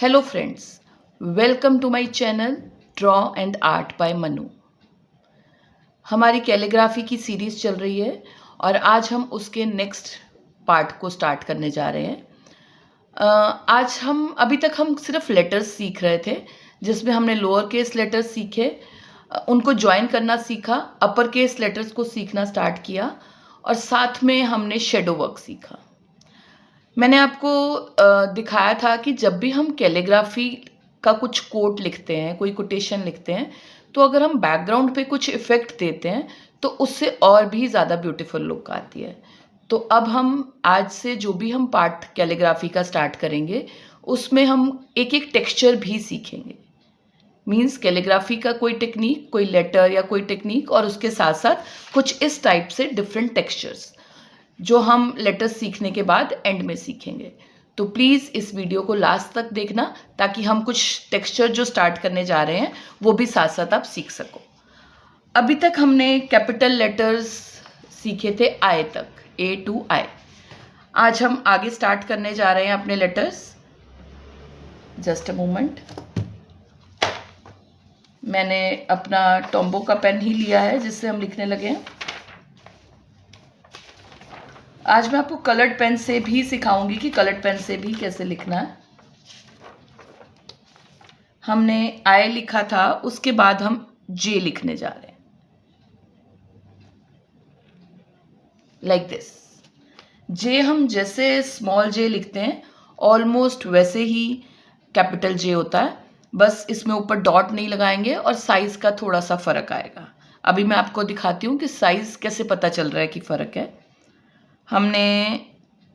Hello friends, welcome to my channel draw and art by Manu. हमारी calligraphy की series चल रही है और आज हम उसके नेक्स्ट पार्ट को स्टार्ट करने जा रहे हैं। आज अभी तक हम सिर्फ लेटर्स सीख रहे थे, जिसमें हमने लोअर केस लेटर्स सीखे, उनको ज्वाइन करना सीखा, अपर केस लेटर्स को सीखना स्टार्ट किया और साथ में हमने शेडो वर्क सीखा। मैंने आपको दिखाया था कि जब भी हम कैलीग्राफी का कुछ कोट लिखते हैं, कोई कोटेशन लिखते हैं, तो अगर हम बैकग्राउंड पे कुछ इफ़ेक्ट देते हैं तो उससे और भी ज़्यादा ब्यूटीफुल लुक आती है। तो अब हम आज से जो भी हम पार्ट कैलीग्राफी का स्टार्ट करेंगे, उसमें हम एक एक टेक्सचर भी सीखेंगे। मीन्स कैलीग्राफी का कोई टेक्निक, कोई लेटर या कोई टेक्निक, और उसके साथ साथ कुछ इस टाइप से डिफरेंट टेक्सचर्स जो हम लेटर्स सीखने के बाद एंड में सीखेंगे। तो प्लीज़ इस वीडियो को लास्ट तक देखना, ताकि हम कुछ टेक्सचर जो स्टार्ट करने जा रहे हैं वो भी साथ साथ आप सीख सको। अभी तक हमने कैपिटल लेटर्स सीखे थे आई तक, A to I। आज हम आगे स्टार्ट करने जा रहे हैं अपने लेटर्स। जस्ट अ मोमेंट, मैंने अपना टॉम्बो का पेन ही लिया है जिससे हम लिखने लगे हैं। आज मैं आपको कलर्ड पेन से भी सिखाऊंगी कि कलर्ड पेन से भी कैसे लिखना है। हमने आई लिखा था, उसके बाद हम जे लिखने जा रहे हैं, लाइक दिस। जे हम जैसे स्मॉल जे लिखते हैं ऑलमोस्ट वैसे ही कैपिटल जे होता है, बस इसमें ऊपर डॉट नहीं लगाएंगे और साइज का थोड़ा सा फ़र्क आएगा। अभी मैं आपको दिखाती हूँ कि साइज कैसे पता चल रहा है कि फ़र्क है। हमने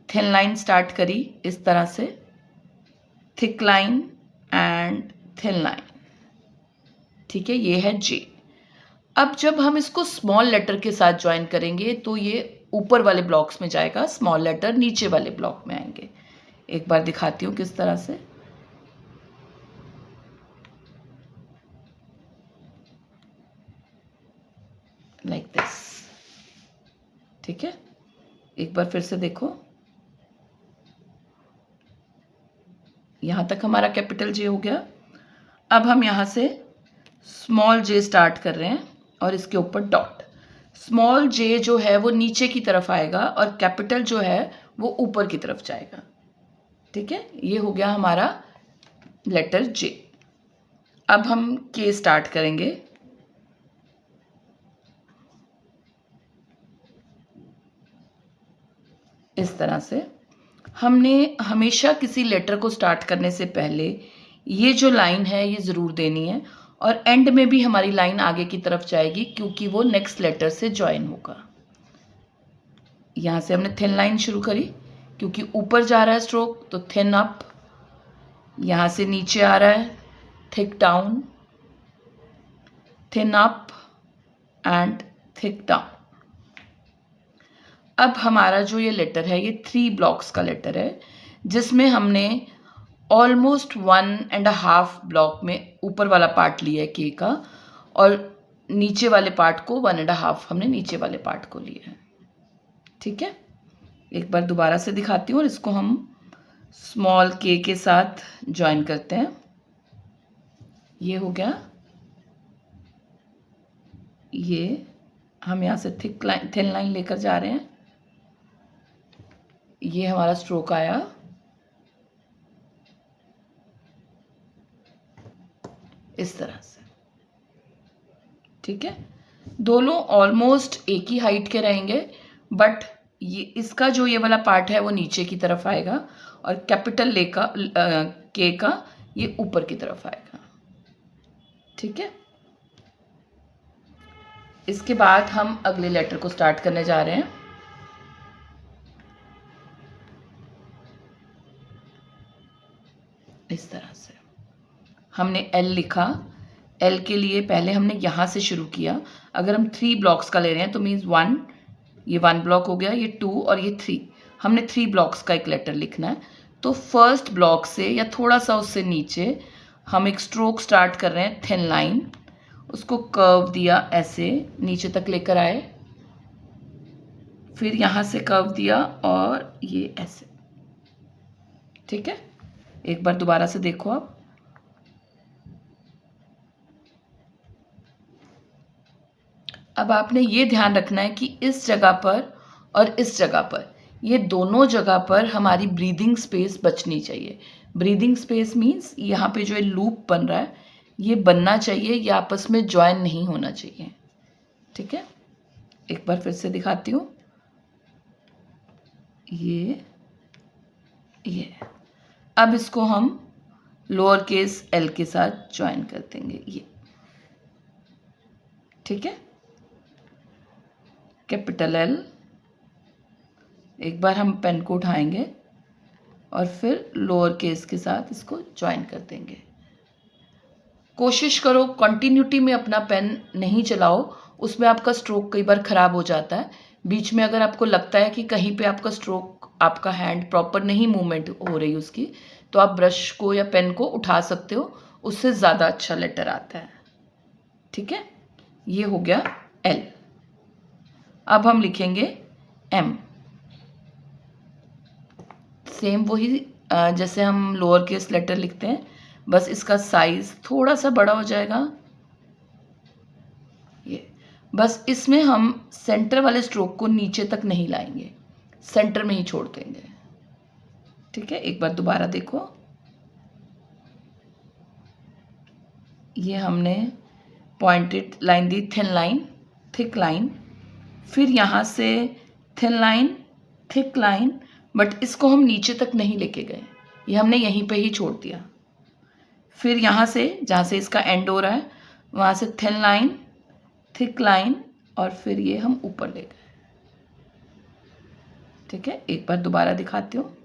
थिन लाइन स्टार्ट करी इस तरह से, thick line and thin line, ठीक है, ये है जे। अब जब हम इसको स्मॉल लेटर के साथ ज्वाइन करेंगे तो ये ऊपर वाले ब्लॉक्स में जाएगा, स्मॉल लेटर नीचे वाले ब्लॉक में आएंगे। एक बार दिखाती हूँ किस तरह से। लाइक दिस, ठीक है। एक बार फिर से देखो, यहां तक हमारा कैपिटल जे हो गया। अब हम यहां से स्मॉल जे स्टार्ट कर रहे हैं और इसके ऊपर डॉट। स्मॉल जे जो है वो नीचे की तरफ आएगा और कैपिटल जो है वो ऊपर की तरफ जाएगा, ठीक है। ये हो गया हमारा लेटर जे। अब हम के स्टार्ट करेंगे। इस तरह से हमने हमेशा किसी लेटर को स्टार्ट करने से पहले ये जो लाइन है ये ज़रूर देनी है, और एंड में भी हमारी लाइन आगे की तरफ जाएगी क्योंकि वो नेक्स्ट लेटर से ज्वाइन होगा। यहाँ से हमने थिन लाइन शुरू करी, क्योंकि ऊपर जा रहा है स्ट्रोक तो थिन अप, यहाँ से नीचे आ रहा है thick down, thin up and thick down. अब हमारा जो ये लेटर है ये 3 ब्लॉक्स का लेटर है, जिसमें हमने ऑलमोस्ट 1.5 ब्लॉक में ऊपर वाला पार्ट लिया है के का, और नीचे वाले पार्ट को 1.5 हमने नीचे वाले पार्ट को लिया है, ठीक है। एक बार दोबारा से दिखाती हूँ और इसको हम स्मॉल के साथ ज्वाइन करते हैं। ये हो गया, ये हम यहाँ से थिन लाइन लेकर जा रहे हैं। ये हमारा स्ट्रोक आया, इस तरह से, ठीक है। दोनों ऑलमोस्ट एक ही हाइट के रहेंगे, बट ये इसका जो ये वाला पार्ट है वो नीचे की तरफ आएगा और कैपिटल के का ये ऊपर की तरफ आएगा, ठीक है। इसके बाद हम अगले लेटर को स्टार्ट करने जा रहे हैं। इस तरह से हमने एल लिखा। एल के लिए पहले हमने यहाँ से शुरू किया। अगर हम 3 ब्लॉक्स का ले रहे हैं तो मीन्स 1, ये 1 ब्लॉक हो गया, ये 2 और ये 3। हमने 3 ब्लॉक्स का एक लेटर लिखना है। तो फर्स्ट ब्लॉक से या थोड़ा सा उससे नीचे हम एक स्ट्रोक स्टार्ट कर रहे हैं, थिन लाइन, उसको कर्व दिया, ऐसे नीचे तक लेकर आए, फिर यहाँ से कर्व दिया और ये ऐसे, ठीक है। एक बार दोबारा से देखो आप। अब आपने ये ध्यान रखना है कि इस जगह पर और इस जगह पर, ये दोनों जगह पर हमारी ब्रीदिंग स्पेस बचनी चाहिए। ब्रीदिंग स्पेस मीन्स यहाँ पे जो लूप बन रहा है ये बनना चाहिए, ये आपस में ज्वाइन नहीं होना चाहिए। ठीक है, एक बार फिर से दिखाती हूँ। ये अब इसको हम लोअर केस एल के साथ ज्वाइन कर देंगे ये। ठीक है, कैपिटल एल। एक बार हम पेन को उठाएंगे और फिर लोअर केस के साथ इसको ज्वाइन कर देंगे। कोशिश करो कंटिन्यूटी में अपना पेन नहीं चलाओ, उसमें आपका स्ट्रोक कई बार ख़राब हो जाता है। बीच में अगर आपको लगता है कि कहीं पे आपका स्ट्रोक, आपका हैंड प्रॉपर नहीं मूवमेंट हो रही उसकी, तो आप ब्रश को या पेन को उठा सकते हो, उससे ज़्यादा अच्छा लेटर आता है। ठीक है, ये हो गया एल। अब हम लिखेंगे एम। सेम वही जैसे हम लोअर केस लेटर लिखते हैं, बस इसका साइज थोड़ा सा बड़ा हो जाएगा। ये बस इसमें हम सेंटर वाले स्ट्रोक को नीचे तक नहीं लाएंगे, सेंटर में ही छोड़ देंगे। ठीक है, एक बार दोबारा देखो। ये हमने पॉइंटेड लाइन दी, थिन लाइन, थिक लाइन, फिर यहाँ से thin line, thick line, but इसको हम नीचे तक नहीं लेके गए, ये हमने यहीं पे ही छोड़ दिया। फिर यहाँ से जहाँ से इसका एंड हो रहा है वहाँ से थिन लाइन, थिक लाइन, और फिर ये हम ऊपर ले गए। ठीक है, एक बार दोबारा दिखाती हूँ।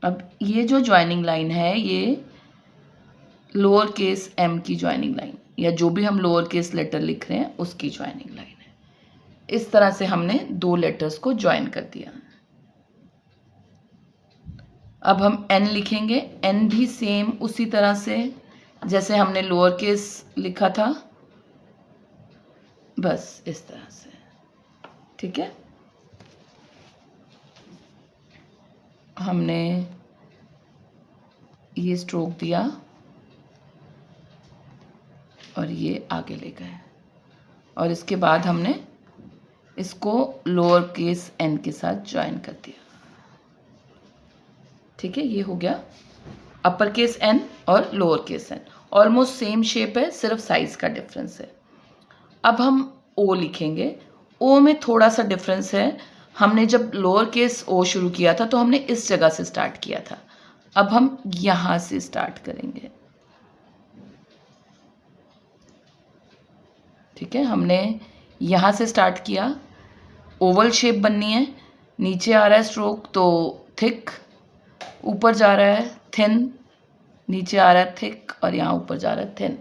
अब ये जो ज्वाइनिंग लाइन है ये लोअर केस एम की ज्वाइनिंग लाइन, या जो भी हम लोअर केस लेटर लिख रहे हैं उसकी ज्वाइनिंग लाइन है। इस तरह से हमने दो लेटर्स को ज्वाइन कर दिया। अब हम एन लिखेंगे। एन भी सेम उसी तरह से जैसे हमने लोअर केस लिखा था, बस इस तरह से। ठीक है, हमने ये स्ट्रोक दिया और ये आगे ले गए, और इसके बाद हमने इसको लोअर केस एन के साथ ज्वाइन कर दिया। ठीक है, ये हो गया अपर केस एन और lower case N. Almost same shape है, सिर्फ साइज का डिफरेंस है। अब हम ओ लिखेंगे। ओ में थोड़ा सा डिफरेंस है। हमने जब लोअर केस ओ शुरू किया था तो हमने इस जगह से स्टार्ट किया था, अब हम यहाँ से स्टार्ट करेंगे। ठीक है, हमने यहाँ से स्टार्ट किया। ओवल शेप बननी है, नीचे आ रहा है स्ट्रोक तो थिक, ऊपर जा रहा है थिन, नीचे आ रहा है थिक, और यहाँ ऊपर जा रहा है थिन।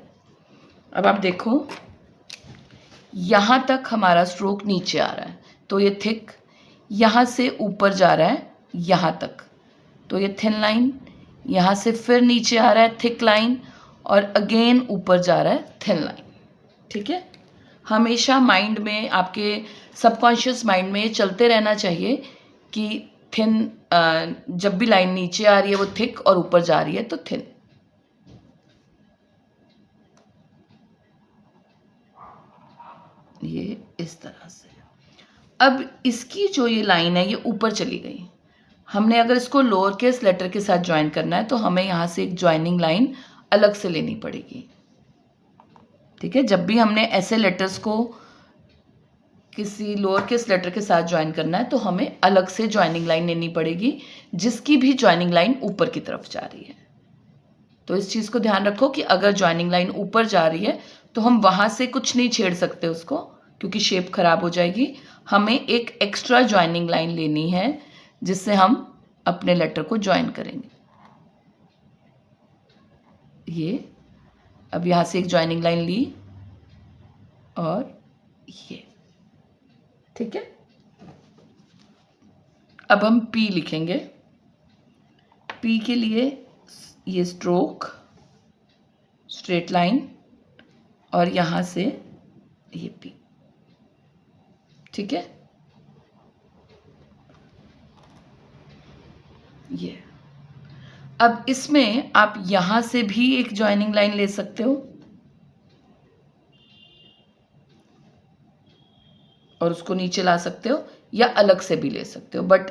अब आप देखो यहाँ तक हमारा स्ट्रोक नीचे आ रहा है तो ये थिक, यहाँ से ऊपर जा रहा है यहाँ तक तो ये थिन लाइन, यहाँ से फिर नीचे आ रहा है थिक लाइन, और अगेन ऊपर जा रहा है थिन लाइन। ठीक है, हमेशा माइंड में, आपके सबकॉन्शियस माइंड में ये चलते रहना चाहिए कि थिन, जब भी लाइन नीचे आ रही है वो थिक और ऊपर जा रही है तो थिन। ये इस तरह से। अब इसकी जो ये लाइन है ये ऊपर चली गई। हमने अगर इसको लोअर केस लेटर के साथ ज्वाइन करना है तो हमें यहाँ से एक ज्वाइनिंग लाइन अलग से लेनी पड़ेगी। ठीक है, जब भी हमने ऐसे लेटर्स को किसी लोअर केस लेटर के साथ ज्वाइन करना है तो हमें अलग से ज्वाइनिंग लाइन लेनी पड़ेगी, जिसकी भी ज्वाइनिंग लाइन ऊपर की तरफ जा रही है। तो इस चीज़ को ध्यान रखो कि अगर ज्वाइनिंग लाइन ऊपर जा रही है तो हम वहाँ से कुछ नहीं छेड़ सकते उसको, क्योंकि शेप खराब हो जाएगी। हमें एक एक्स्ट्रा ज्वाइनिंग लाइन लेनी है जिससे हम अपने लेटर को ज्वाइन करेंगे। ये अब यहाँ से एक ज्वाइनिंग लाइन ली और ये। ठीक है, अब हम पी लिखेंगे। पी के लिए ये स्ट्रोक, स्ट्रेट लाइन, और यहाँ से ये पी। ठीक है, ये। अब इसमें आप यहाँ से भी एक जॉइनिंग लाइन ले सकते हो और उसको नीचे ला सकते हो, या अलग से भी ले सकते हो, बट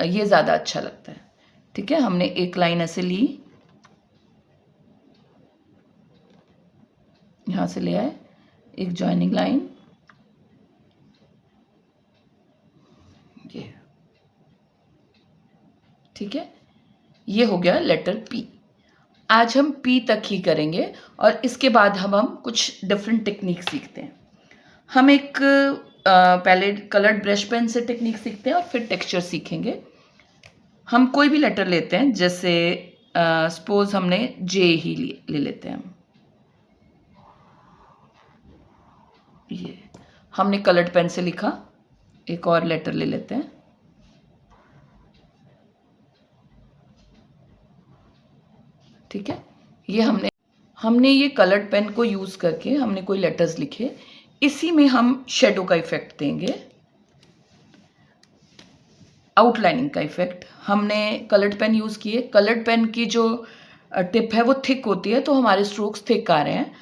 ये ज़्यादा अच्छा लगता है। ठीक है, हमने एक लाइन ऐसे ली, यहाँ से ले आए एक जॉइनिंग लाइन, ये। ठीक है, ये हो गया लेटर पी। आज हम पी तक ही करेंगे और इसके बाद हम कुछ डिफरेंट टेक्निक सीखते हैं। हम एक पहले कलर्ड ब्रश पेन से टेक्निक सीखते हैं और फिर टेक्सचर सीखेंगे। हम कोई भी लेटर लेते हैं, जैसे सपोज हमने जे ही ले लेते हैं हम। ये हमने कलर्ड पेन से लिखा, एक और लेटर ले लेते हैं। ठीक है, ये हमने ये कलर्ड पेन को यूज़ करके हमने कोई लेटर्स लिखे, इसी में हम शेडो का इफेक्ट देंगे, आउटलाइनिंग का इफेक्ट। हमने कलर्ड पेन यूज़ किए, कलर्ड पेन की जो टिप है वो थिक होती है, तो हमारे स्ट्रोक्स थिक आ रहे हैं।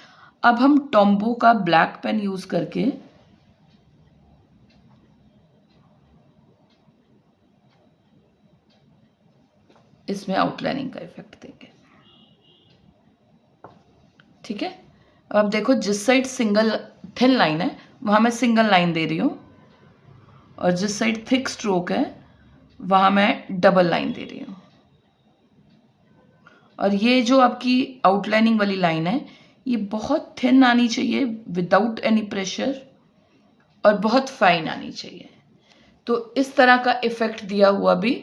अब हम टॉम्बो का ब्लैक पेन यूज़ करके इसमें आउटलाइनिंग का इफेक्ट देंगे। ठीक है, अब आप देखो जिस साइड सिंगल थिन लाइन है वहाँ मैं सिंगल लाइन दे रही हूँ, और जिस साइड थिक स्ट्रोक है वहाँ मैं डबल लाइन दे रही हूँ। और ये जो आपकी आउटलाइनिंग वाली लाइन है ये बहुत थिन आनी चाहिए विदाउट एनी प्रेशर, और बहुत फाइन आनी चाहिए। तो इस तरह का इफेक्ट दिया हुआ भी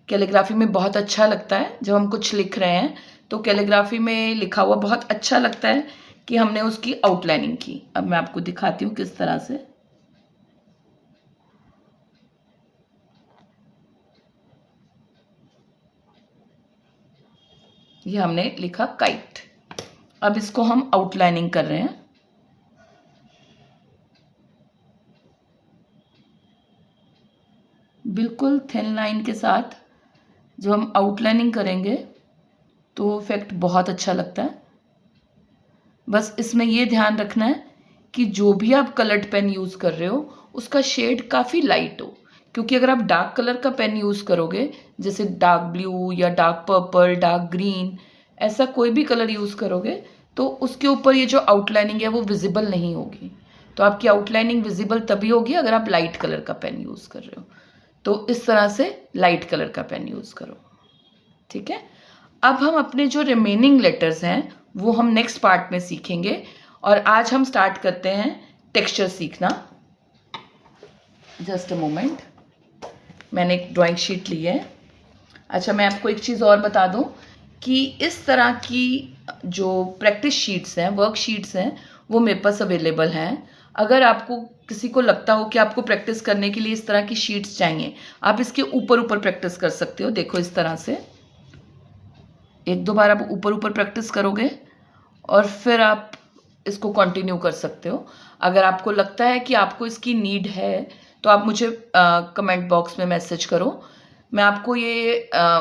कैलीग्राफी में बहुत अच्छा लगता है। जब हम कुछ लिख रहे हैं तो कैलीग्राफी में लिखा हुआ बहुत अच्छा लगता है कि हमने उसकी आउटलाइनिंग की। अब मैं आपको दिखाती हूँ किस तरह से। ये हमने लिखा काइट। अब इसको हम आउटलाइनिंग कर रहे हैं। बिल्कुल थिन लाइन के साथ जब हम आउटलाइनिंग करेंगे तो इफेक्ट बहुत अच्छा लगता है। बस इसमें ये ध्यान रखना है कि जो भी आप कलर्ड पेन यूज़ कर रहे हो उसका शेड काफ़ी लाइट हो, क्योंकि अगर आप डार्क कलर का पेन यूज़ करोगे, जैसे डार्क ब्लू या डार्क पर्पल, डार्क ग्रीन, ऐसा कोई भी कलर यूज़ करोगे तो उसके ऊपर ये जो आउटलाइनिंग है वो विजिबल नहीं होगी। तो आपकी आउटलाइनिंग विजिबल तभी होगी अगर आप लाइट कलर का पेन यूज़ कर रहे हो। तो इस तरह से लाइट कलर का पेन यूज़ करो। ठीक है, अब हम अपने जो रिमेनिंग लेटर्स हैं वो हम नेक्स्ट पार्ट में सीखेंगे, और आज हम स्टार्ट करते हैं टेक्सचर सीखना। जस्ट अ मोमेंट, मैंने एक ड्राइंग शीट ली है। अच्छा, मैं आपको एक चीज़ और बता दूं कि इस तरह की जो प्रैक्टिस शीट्स हैं, वर्क शीट्स हैं, वो मेरे पास अवेलेबल हैं। अगर आपको किसी को लगता हो कि आपको प्रैक्टिस करने के लिए इस तरह की शीट्स चाहिए, आप इसके ऊपर ऊपर प्रैक्टिस कर सकते हो। देखो इस तरह से एक दो बार आप ऊपर ऊपर प्रैक्टिस करोगे और फिर आप इसको कंटिन्यू कर सकते हो। अगर आपको लगता है कि आपको इसकी नीड है तो आप मुझे कमेंट बॉक्स में मैसेज करो। मैं आपको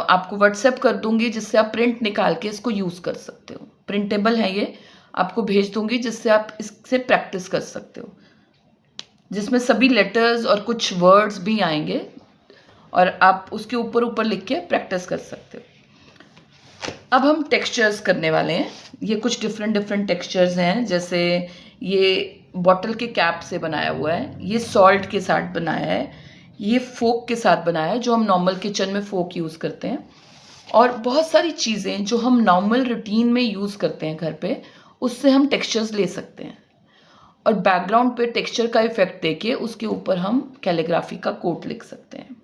आपको व्हाट्सएप कर दूंगी, जिससे आप प्रिंट निकाल के इसको यूज़ कर सकते हो। प्रिंटेबल है ये, आपको भेज दूंगी जिससे आप इससे प्रैक्टिस कर सकते हो, जिसमें सभी लेटर्स और कुछ वर्ड्स भी आएंगे और आप उसके ऊपर ऊपर लिख के प्रैक्टिस कर सकते हो। अब हम टेक्सचर्स करने वाले हैं। ये कुछ डिफरेंट टेक्सचर्स हैं, जैसे ये बॉटल के कैप से बनाया हुआ है, ये सॉल्ट के साथ बनाया है, ये फोक के साथ बनाया है जो हम नॉर्मल किचन में फोक यूज़ करते हैं, और बहुत सारी चीज़ें जो हम नॉर्मल रूटीन में यूज़ करते हैं घर पे, उससे हम टेक्सचर्स ले सकते हैं। और बैकग्राउंड पे टेक्सचर का इफेक्ट देके उसके ऊपर हम कैलीग्राफी का कोट लिख सकते हैं।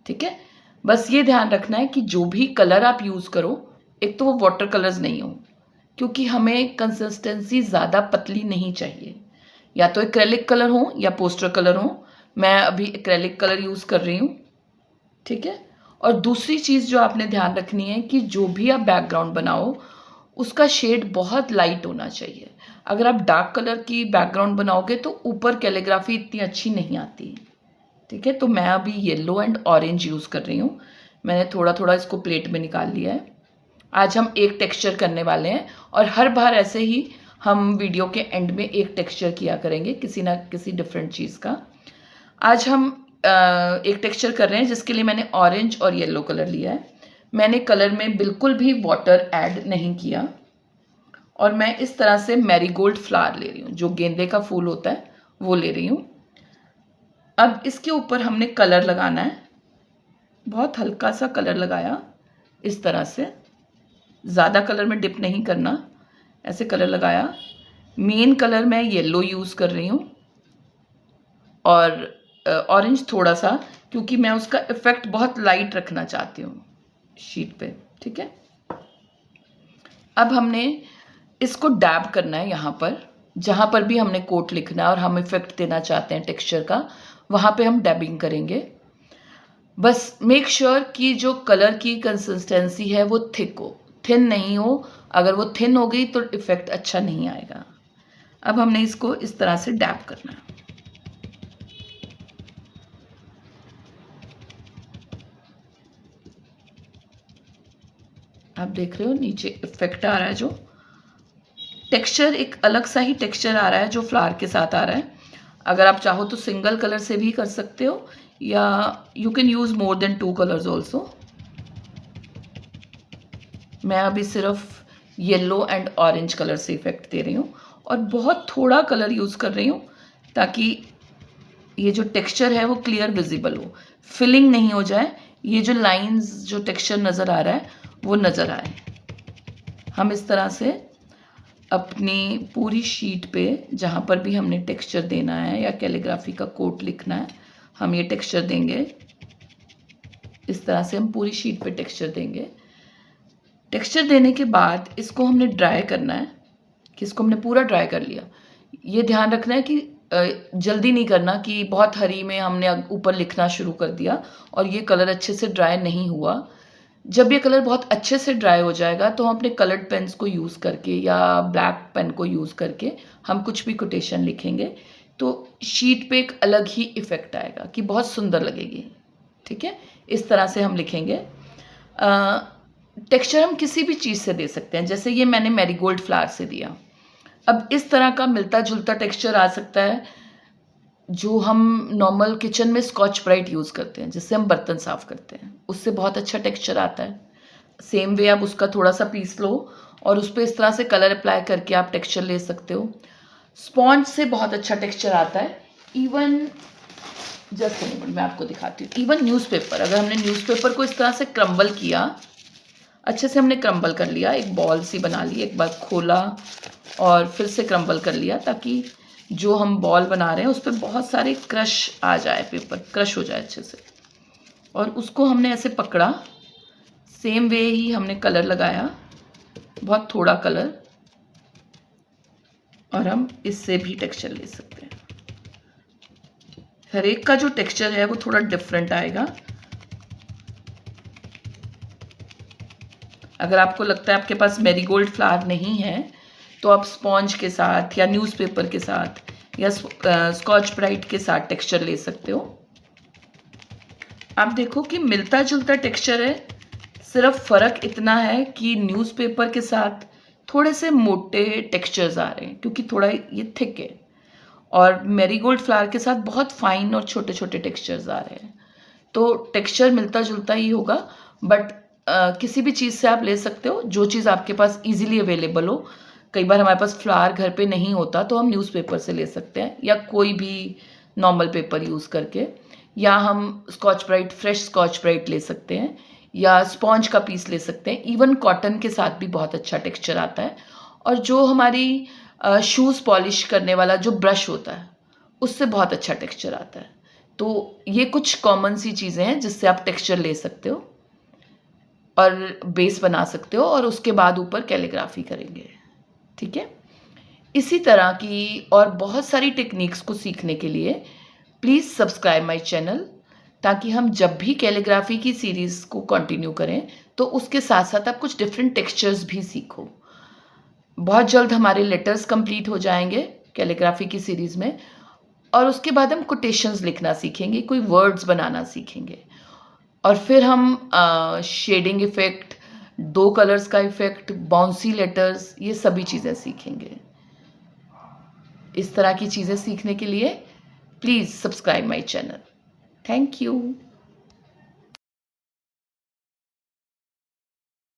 ठीक है, बस ये ध्यान रखना है कि जो भी कलर आप यूज़ करो, एक तो वो वाटर कलर्स नहीं हो, क्योंकि हमें कंसिस्टेंसी ज़्यादा पतली नहीं चाहिए। या तो एक्रेलिक कलर हो या पोस्टर कलर हो। मैं अभी एक्रेलिक कलर यूज़ कर रही हूँ। ठीक है, और दूसरी चीज़ जो आपने ध्यान रखनी है कि जो भी आप बैकग्राउंड बनाओ उसका शेड बहुत लाइट होना चाहिए। अगर आप डार्क कलर की बैकग्राउंड बनाओगे तो ऊपर कैलीग्राफी इतनी अच्छी नहीं आती। ठीक है, तो मैं अभी येलो एंड ऑरेंज यूज़ कर रही हूँ। मैंने थोड़ा थोड़ा इसको प्लेट में निकाल लिया है। आज हम एक टेक्सचर करने वाले हैं और हर बार ऐसे ही हम वीडियो के एंड में एक टेक्सचर किया करेंगे, किसी ना किसी डिफरेंट चीज़ का। आज हम एक टेक्सचर कर रहे हैं जिसके लिए मैंने ऑरेंज और येलो कलर लिया है। मैंने कलर में बिल्कुल भी वाटर ऐड नहीं किया और मैं इस तरह से मैरीगोल्ड फ्लावर ले रही हूँ, जो गेंदे का फूल होता है वो ले रही हूँ। अब इसके ऊपर हमने कलर लगाना है, बहुत हल्का सा कलर लगाया इस तरह से, ज़्यादा कलर में डिप नहीं करना, ऐसे कलर लगाया। मेन कलर मैं येलो यूज़ कर रही हूँ और ऑरेंज थोड़ा सा, क्योंकि मैं उसका इफ़ेक्ट बहुत लाइट रखना चाहती हूँ शीट पे, ठीक है। अब हमने इसको डैब करना है यहाँ पर, जहाँ पर भी हमने कोट लिखना है और हम इफ़ेक्ट देना चाहते हैं टेक्सचर का, वहाँ पे हम डैबिंग करेंगे। बस मेक श्योर कि जो कलर की कंसिस्टेंसी है वो थिक हो, थिन नहीं हो। अगर वो थिन हो गई तो इफ़ेक्ट अच्छा नहीं आएगा। अब हमने इसको इस तरह से डैब करना है। आप देख रहे हो नीचे इफेक्ट आ रहा है, जो टेक्सचर एक अलग सा ही टेक्सचर आ रहा है जो फ्लावर के साथ आ रहा है। अगर आप चाहो तो सिंगल कलर से भी कर सकते हो या you can use more than 2 colours also. मैं अभी सिर्फ येलो एंड ऑरेंज कलर से इफेक्ट दे रही हूँ और बहुत थोड़ा कलर यूज़ कर रही हूँ ताकि ये जो टेक्सचर है वो क्लियर विजिबल हो, फिलिंग नहीं हो जाए। ये जो लाइंस, जो टेक्सचर नज़र आ रहा है वो नज़र आए। हम इस तरह से अपनी पूरी शीट पे जहाँ पर भी हमने टेक्सचर देना है या कैलीग्राफी का कोट लिखना है, हम ये टेक्सचर देंगे। इस तरह से हम पूरी शीट पे टेक्सचर देंगे। टेक्सचर देने के बाद इसको हमने ड्राई करना है, कि इसको हमने पूरा ड्राई कर लिया। ये ध्यान रखना है कि जल्दी नहीं करना कि बहुत हरी में हमने ऊपर लिखना शुरू कर दिया और ये कलर अच्छे से ड्राई नहीं हुआ। जब ये कलर बहुत अच्छे से ड्राई हो जाएगा तो हम अपने कलर्ड पेन्स को यूज़ करके या ब्लैक पेन को यूज़ करके हम कुछ भी कोटेशन लिखेंगे तो शीट पे एक अलग ही इफ़ेक्ट आएगा कि बहुत सुंदर लगेगी, ठीक है। इस तरह से हम लिखेंगे। टेक्सचर हम किसी भी चीज़ से दे सकते हैं, जैसे ये मैंने मैरीगोल्ड फ्लावर से दिया। अब इस तरह का मिलता जुलता टेक्सचर आ सकता है जो हम नॉर्मल किचन में स्कॉच ब्राइट यूज़ करते हैं, जिससे हम बर्तन साफ़ करते हैं, उससे बहुत अच्छा टेक्सचर आता है। सेम वे आप उसका थोड़ा सा पीस लो और उस पर इस तरह से कलर अप्लाई करके आप टेक्सचर ले सकते हो। स्पॉन्ज से बहुत अच्छा टेक्सचर आता है। इवन जस्ट एक मिनट मैं आपको दिखाती हूँ। इवन न्यूज़पेपर, अगर हमने न्यूज़पेपर को इस तरह से क्रम्बल किया, अच्छे से हमने क्रम्बल कर लिया, एक बॉल सी बना ली, एक बार खोला और फिर से क्रम्बल कर लिया ताकि जो हम बॉल बना रहे हैं उस पर बहुत सारे क्रश आ जाए, पेपर क्रश हो जाए अच्छे से। और उसको हमने ऐसे पकड़ा, सेम वे ही हमने कलर लगाया, बहुत थोड़ा कलर, और हम इससे भी टेक्सचर ले सकते हैं। हर एक का जो टेक्सचर है वो थोड़ा डिफरेंट आएगा। अगर आपको लगता है आपके पास मैरीगोल्ड फ्लावर नहीं है तो आप स्पॉन्ज के साथ या न्यूज़पेपर के साथ या स्कॉच ब्राइट के साथ टेक्सचर ले सकते हो। आप देखो कि मिलता जुलता टेक्सचर है, सिर्फ फ़र्क इतना है कि न्यूज़पेपर के साथ थोड़े से मोटे टेक्सचर्स आ रहे हैं क्योंकि थोड़ा ये थिक है, और मैरीगोल्ड फ्लावर के साथ बहुत फाइन और छोटे छोटे टेक्सचर्स आ रहे हैं। तो टेक्सचर मिलता जुलता ही होगा, बट किसी भी चीज़ से आप ले सकते हो, जो चीज़ आपके पास इजीली अवेलेबल हो। कई बार हमारे पास फ्लावर घर पे नहीं होता तो हम न्यूज़पेपर से ले सकते हैं या कोई भी नॉर्मल पेपर यूज़ करके, या हम Scotch Brite, fresh Scotch Brite ले सकते हैं या स्पॉन्ज का पीस ले सकते हैं। इवन कॉटन के साथ भी बहुत अच्छा टेक्सचर आता है। और जो हमारी शूज़ पॉलिश करने वाला जो ब्रश होता है उससे बहुत अच्छा टेक्सचर आता है। तो ये कुछ कॉमन सी चीज़ें हैं जिससे आप टेक्सचर ले सकते हो और बेस बना सकते हो और उसके बाद ऊपर कैलीग्राफी करेंगे, ठीक है। इसी तरह की और बहुत सारी टेक्निक्स को सीखने के लिए प्लीज़ सब्सक्राइब माय चैनल, ताकि हम जब भी कैलीग्राफी की सीरीज़ को कंटिन्यू करें तो उसके साथ साथ आप कुछ डिफरेंट टेक्सचर्स भी सीखो। बहुत जल्द हमारे लेटर्स कंप्लीट हो जाएंगे कैलीग्राफी की सीरीज़ में, और उसके बाद हम कोटेशंस लिखना सीखेंगे, कोई वर्ड्स बनाना सीखेंगे। और फिर हम शेडिंग इफ़ेक्ट, 2 कलर्स का इफ़ेक्ट, बाउंसी लेटर्स, ये सभी चीज़ें सीखेंगे। इस तरह की चीज़ें सीखने के लिए please subscribe my channel. Thank you.